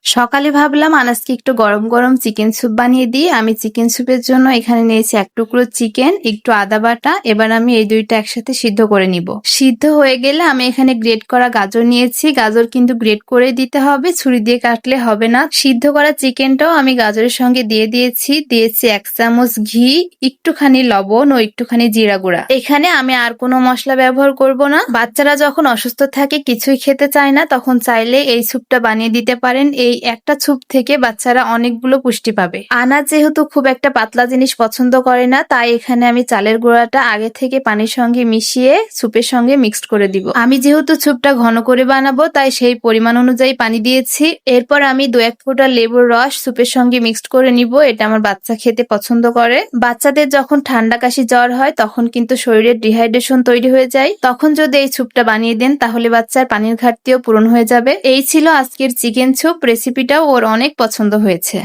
সকালে ভাবলাম আনাজকে একটু গরম গরম চিকেন স্যুপ বানিয়ে দিই। আমি চিকেন স্যুপের জন্য এখানে নিয়েছি 1 টুকরো চিকেন, একটু আদা বাটা। এবার আমি এই দুইটা একসাথে সিদ্ধ করে নিব। সিদ্ধ হয়ে গেলে আমি এখানে গ্রেট করা গাজর নিয়েছি। গাজর কিন্তু গ্রেট করে দিতে হবে, ছুরি দিয়ে কাটলে হবে না। সিদ্ধ করা চিকেনটাও আমি গাজরের সঙ্গে দিয়ে দিয়েছি। 1 চামচ ঘি, একটুখানি লবণ ও একটুখানি জিরা গুঁড়া। এখানে আমি আর কোনো মশলা ব্যবহার করব না। বাচ্চারা যখন অসুস্থ থাকে, কিছুই খেতে চায় না, তখন চাইলে এই স্যুপটা বানিয়ে দিতে পারেন। এই একটা স্যুপ থেকে বাচ্চারা অনেকগুলো পুষ্টি পাবে। আনাজ যেহেতু খুব একটা পাতলা জিনিস পছন্দ করে না, তাই এখানে আমি চালের গুঁড়াটা আগে থেকে পানির সঙ্গে মিশিয়ে স্যুপের সঙ্গে মিক্সড করে দিব। আমি যেহেতু স্যুপটা ঘন করে বানাবো, তাই সেই পরিমাণ অনুযায়ী পানি দিয়েছি। এরপর আমি 2-1 ফোঁটা লেবুর রস স্যুপের সঙ্গে মিক্সড করে নিব। এটা আমার বাচ্চা খেতে পছন্দ করে। বাচ্চাদের যখন ঠান্ডা কাশি জ্বর হয়, তখন কিন্তু শরীরের ডিহাইড্রেশন তৈরি হয়ে যায়। তখন যদি এই স্যুপটা বানিয়ে দেন, তাহলে বাচ্চার পানির ঘাটতিও পূরণ হয়ে যাবে। এই ছিল আজকের চিকেন স্যুপ। রেসিপিটাও ওর অনেক পছন্দ হয়েছে।